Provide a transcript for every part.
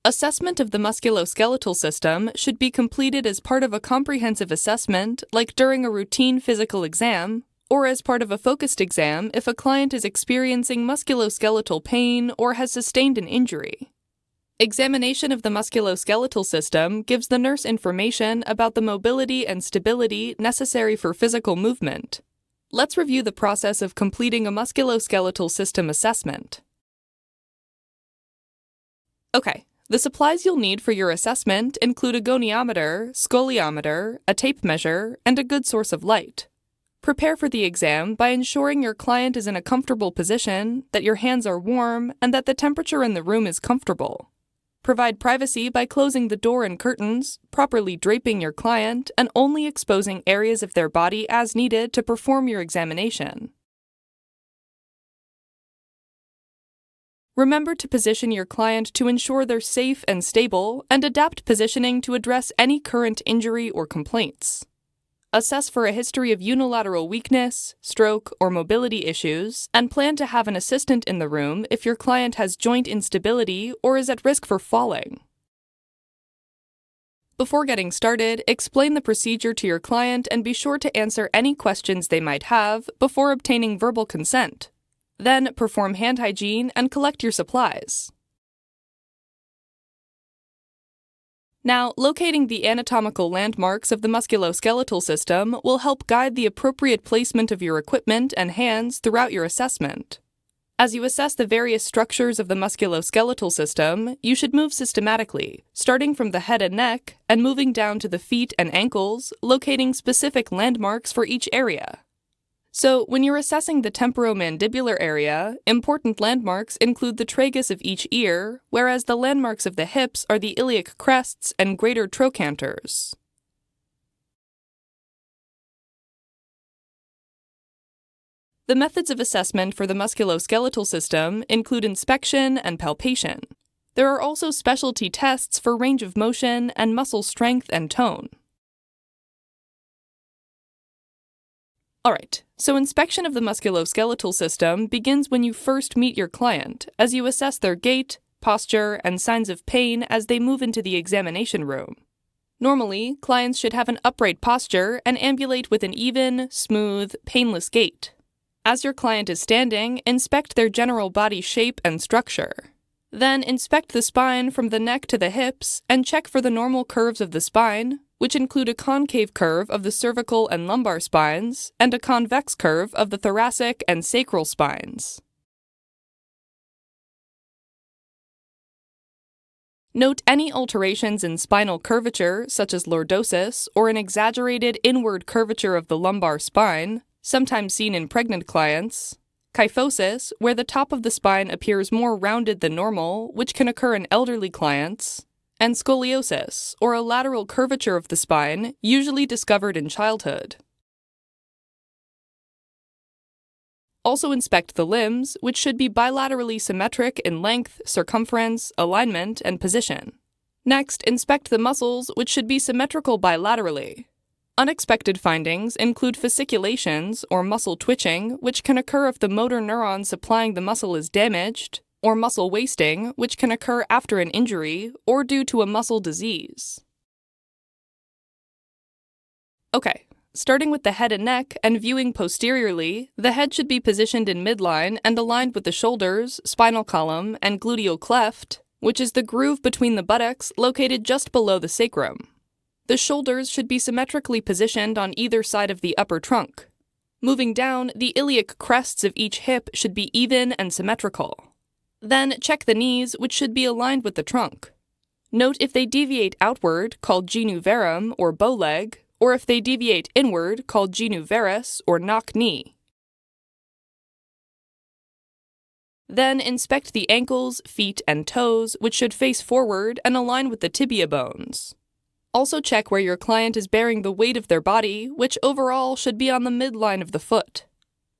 Assessment of the musculoskeletal system should be completed as part of a comprehensive assessment, like during a routine physical exam, or as part of a focused exam if a client is experiencing musculoskeletal pain or has sustained an injury. Examination of the musculoskeletal system gives the nurse information about the mobility and stability necessary for physical movement. Let's review the process of completing a musculoskeletal system assessment. Okay. The supplies you'll need for your assessment include a goniometer, scoliometer, a tape measure, and a good source of light. Prepare for the exam by ensuring your client is in a comfortable position, that your hands are warm, and that the temperature in the room is comfortable. Provide privacy by closing the door and curtains, properly draping your client, and only exposing areas of their body as needed to perform your examination. Remember to position your client to ensure they're safe and stable, and adapt positioning to address any current injury or complaints. Assess for a history of unilateral weakness, stroke, or mobility issues, and plan to have an assistant in the room if your client has joint instability or is at risk for falling. Before getting started, explain the procedure to your client and be sure to answer any questions they might have before obtaining verbal consent. Then, perform hand hygiene and collect your supplies. Now, locating the anatomical landmarks of the musculoskeletal system will help guide the appropriate placement of your equipment and hands throughout your assessment. As you assess the various structures of the musculoskeletal system, you should move systematically, starting from the head and neck and moving down to the feet and ankles, locating specific landmarks for each area. So, when you're assessing the temporomandibular area, important landmarks include the tragus of each ear, whereas the landmarks of the hips are the iliac crests and greater trochanters. The methods of assessment for the musculoskeletal system include inspection and palpation. There are also specialty tests for range of motion and muscle strength and tone. Alright, so inspection of the musculoskeletal system begins when you first meet your client, as you assess their gait, posture, and signs of pain as they move into the examination room. Normally, clients should have an upright posture and ambulate with an even, smooth, painless gait. As your client is standing, inspect their general body shape and structure. Then inspect the spine from the neck to the hips and check for the normal curves of the spine, which include a concave curve of the cervical and lumbar spines and a convex curve of the thoracic and sacral spines. Note any alterations in spinal curvature, such as lordosis, or an exaggerated inward curvature of the lumbar spine, sometimes seen in pregnant clients, kyphosis, where the top of the spine appears more rounded than normal, which can occur in elderly clients, and scoliosis, or a lateral curvature of the spine, usually discovered in childhood. Also inspect the limbs, which should be bilaterally symmetric in length, circumference, alignment, and position. Next, inspect the muscles, which should be symmetrical bilaterally. Unexpected findings include fasciculations, or muscle twitching, which can occur if the motor neuron supplying the muscle is damaged, or muscle wasting, which can occur after an injury or due to a muscle disease. Okay, starting with the head and neck and viewing posteriorly, the head should be positioned in midline and aligned with the shoulders, spinal column, and gluteal cleft, which is the groove between the buttocks located just below the sacrum. The shoulders should be symmetrically positioned on either side of the upper trunk. Moving down, the iliac crests of each hip should be even and symmetrical. Then check the knees, which should be aligned with the trunk. Note if they deviate outward, called genu varum or bow leg, or if they deviate inward, called genu varus or knock knee. Then inspect the ankles, feet, and toes, which should face forward and align with the tibia bones. Also check where your client is bearing the weight of their body, which overall should be on the midline of the foot.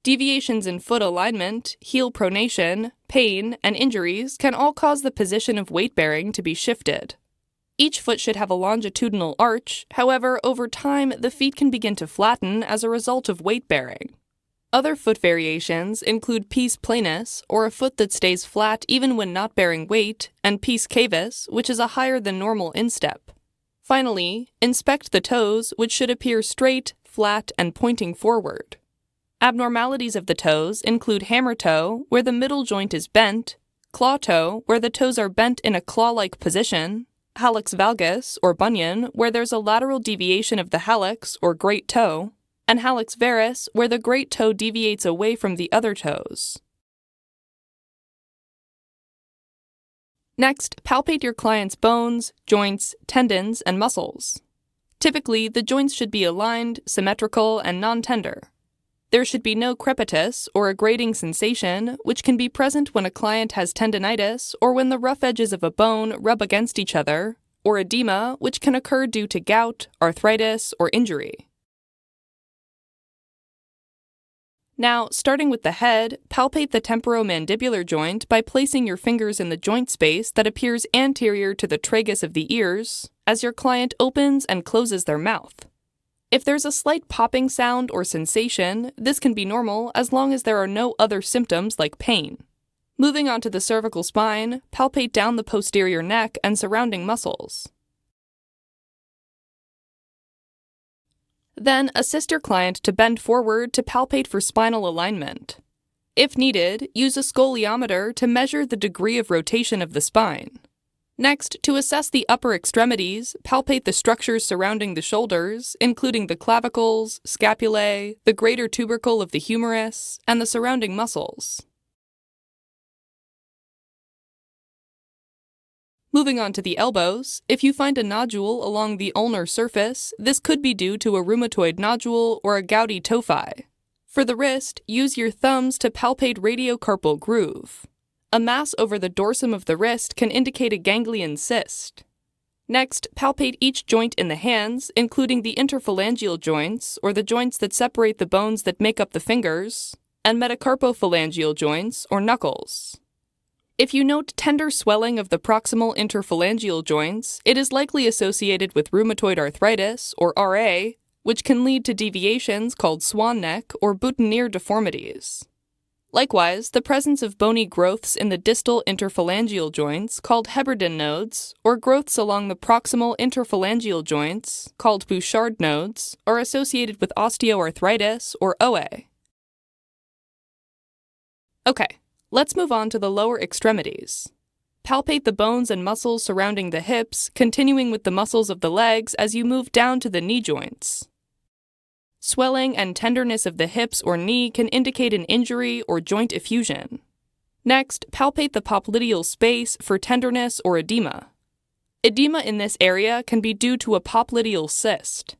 Deviations in foot alignment, heel pronation, pain, and injuries can all cause the position of weight-bearing to be shifted. Each foot should have a longitudinal arch, however, over time, the feet can begin to flatten as a result of weight-bearing. Other foot variations include pes planus, or a foot that stays flat even when not bearing weight, and pes cavus, which is a higher than normal instep. Finally, inspect the toes, which should appear straight, flat, and pointing forward. Abnormalities of the toes include hammer toe, where the middle joint is bent, claw toe, where the toes are bent in a claw-like position, hallux valgus, or bunion, where there's a lateral deviation of the hallux, or great toe, and hallux varus, where the great toe deviates away from the other toes. Next, palpate your client's bones, joints, tendons, and muscles. Typically, the joints should be aligned, symmetrical, and non-tender. There should be no crepitus, or a grating sensation, which can be present when a client has tendinitis or when the rough edges of a bone rub against each other, or edema, which can occur due to gout, arthritis, or injury. Now, starting with the head, palpate the temporomandibular joint by placing your fingers in the joint space that appears anterior to the tragus of the ears as your client opens and closes their mouth. If there's a slight popping sound or sensation, this can be normal as long as there are no other symptoms like pain. Moving on to the cervical spine, palpate down the posterior neck and surrounding muscles. Then, assist your client to bend forward to palpate for spinal alignment. If needed, use a scoliometer to measure the degree of rotation of the spine. Next, to assess the upper extremities, palpate the structures surrounding the shoulders, including the clavicles, scapulae, the greater tubercle of the humerus, and the surrounding muscles. Moving on to the elbows, if you find a nodule along the ulnar surface, this could be due to a rheumatoid nodule or a gouty tophi. For the wrist, use your thumbs to palpate radiocarpal groove. A mass over the dorsum of the wrist can indicate a ganglion cyst. Next, palpate each joint in the hands, including the interphalangeal joints, or the joints that separate the bones that make up the fingers, and metacarpophalangeal joints, or knuckles. If you note tender swelling of the proximal interphalangeal joints, it is likely associated with rheumatoid arthritis, or RA, which can lead to deviations called swan neck or boutonniere deformities. Likewise, the presence of bony growths in the distal interphalangeal joints, called Heberden nodes, or growths along the proximal interphalangeal joints, called Bouchard nodes, are associated with osteoarthritis, or OA. Okay. Let's move on to the lower extremities. Palpate the bones and muscles surrounding the hips, continuing with the muscles of the legs as you move down to the knee joints. Swelling and tenderness of the hips or knee can indicate an injury or joint effusion. Next, palpate the popliteal space for tenderness or edema. Edema in this area can be due to a popliteal cyst.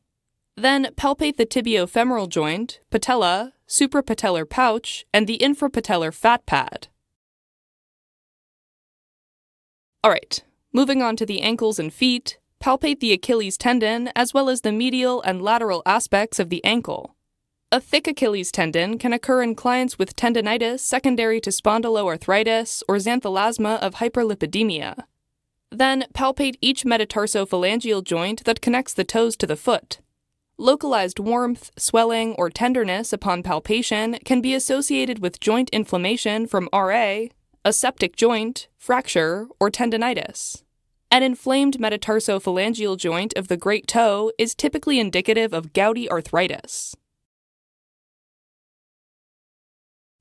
Then, palpate the tibiofemoral joint, patella, suprapatellar pouch, and the infrapatellar fat pad. Alright, moving on to the ankles and feet, palpate the Achilles tendon as well as the medial and lateral aspects of the ankle. A thick Achilles tendon can occur in clients with tendinitis secondary to spondyloarthritis or xanthelasma of hyperlipidemia. Then, palpate each metatarsophalangeal joint that connects the toes to the foot. Localized warmth, swelling, or tenderness upon palpation can be associated with joint inflammation from RA, a septic joint, fracture, or tendinitis. An inflamed metatarsophalangeal joint of the great toe is typically indicative of gouty arthritis.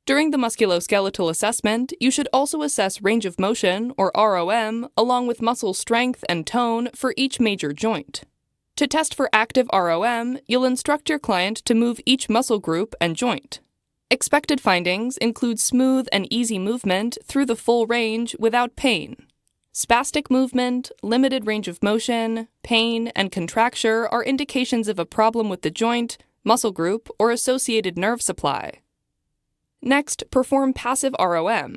During the musculoskeletal assessment, you should also assess range of motion, or ROM, along with muscle strength and tone for each major joint. To test for active ROM, you'll instruct your client to move each muscle group and joint. Expected findings include smooth and easy movement through the full range without pain. Spastic movement, limited range of motion, pain, and contracture are indications of a problem with the joint, muscle group, or associated nerve supply. Next, perform passive ROM.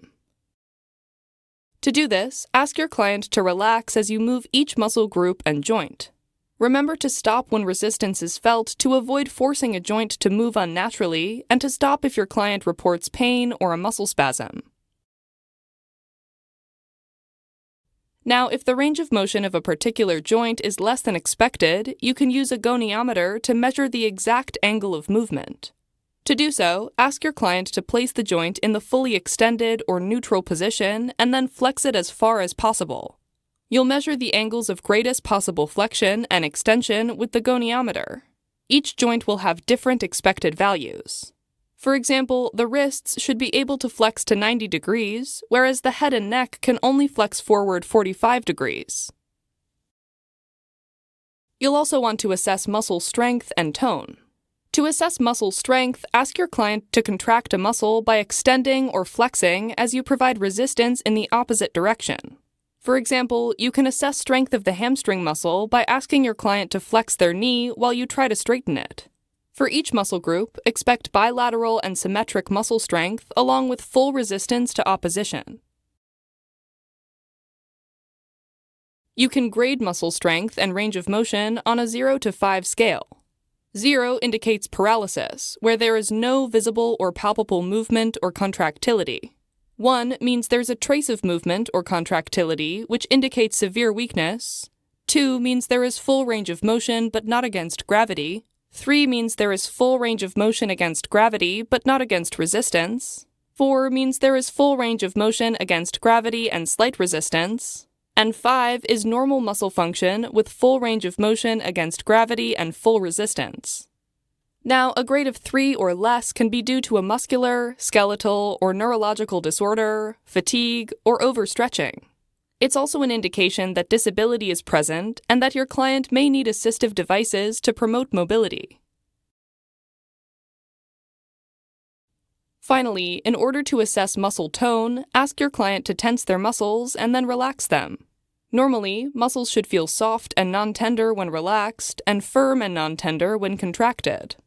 To do this, ask your client to relax as you move each muscle group and joint. Remember to stop when resistance is felt to avoid forcing a joint to move unnaturally, and to stop if your client reports pain or a muscle spasm. Now, if the range of motion of a particular joint is less than expected, you can use a goniometer to measure the exact angle of movement. To do so, ask your client to place the joint in the fully extended or neutral position and then flex it as far as possible. You'll measure the angles of greatest possible flexion and extension with the goniometer. Each joint will have different expected values. For example, the wrists should be able to flex to 90 degrees, whereas the head and neck can only flex forward 45 degrees. You'll also want to assess muscle strength and tone. To assess muscle strength, ask your client to contract a muscle by extending or flexing as you provide resistance in the opposite direction. For example, you can assess strength of the hamstring muscle by asking your client to flex their knee while you try to straighten it. For each muscle group, expect bilateral and symmetric muscle strength along with full resistance to opposition. You can grade muscle strength and range of motion on a 0 to 5 scale. 0 indicates paralysis, where there is no visible or palpable movement or contractility. 1 means there's a trace of movement or contractility, which indicates severe weakness. 2 means there is full range of motion but not against gravity. 3 means there is full range of motion against gravity but not against resistance. 4 means there is full range of motion against gravity and slight resistance. And 5 is normal muscle function with full range of motion against gravity and full resistance. Now, a grade of 3 or less can be due to a muscular, skeletal, or neurological disorder, fatigue, or overstretching. It's also an indication that disability is present and that your client may need assistive devices to promote mobility. Finally, in order to assess muscle tone, ask your client to tense their muscles and then relax them. Normally, muscles should feel soft and non-tender when relaxed and firm and non-tender when contracted.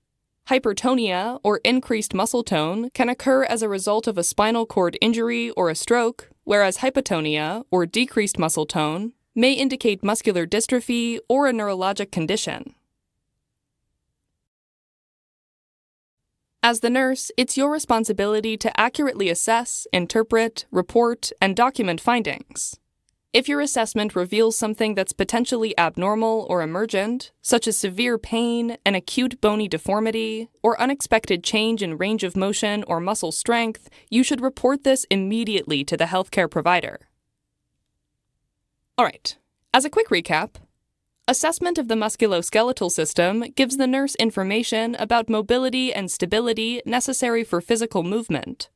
Hypertonia, or increased muscle tone, can occur as a result of a spinal cord injury or a stroke, whereas hypotonia, or decreased muscle tone, may indicate muscular dystrophy or a neurologic condition. As the nurse, it's your responsibility to accurately assess, interpret, report, and document findings. If your assessment reveals something that's potentially abnormal or emergent, such as severe pain, an acute bony deformity, or unexpected change in range of motion or muscle strength, you should report this immediately to the healthcare provider. Alright, as a quick recap, assessment of the musculoskeletal system gives the nurse information about mobility and stability necessary for physical movement.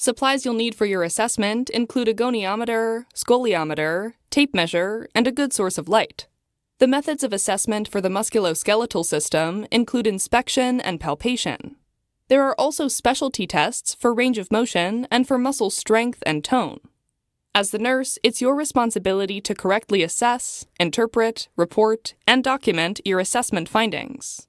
Supplies you'll need for your assessment include a goniometer, scoliometer, tape measure, and a good source of light. The methods of assessment for the musculoskeletal system include inspection and palpation. There are also specialty tests for range of motion and for muscle strength and tone. As the nurse, it's your responsibility to correctly assess, interpret, report, and document your assessment findings.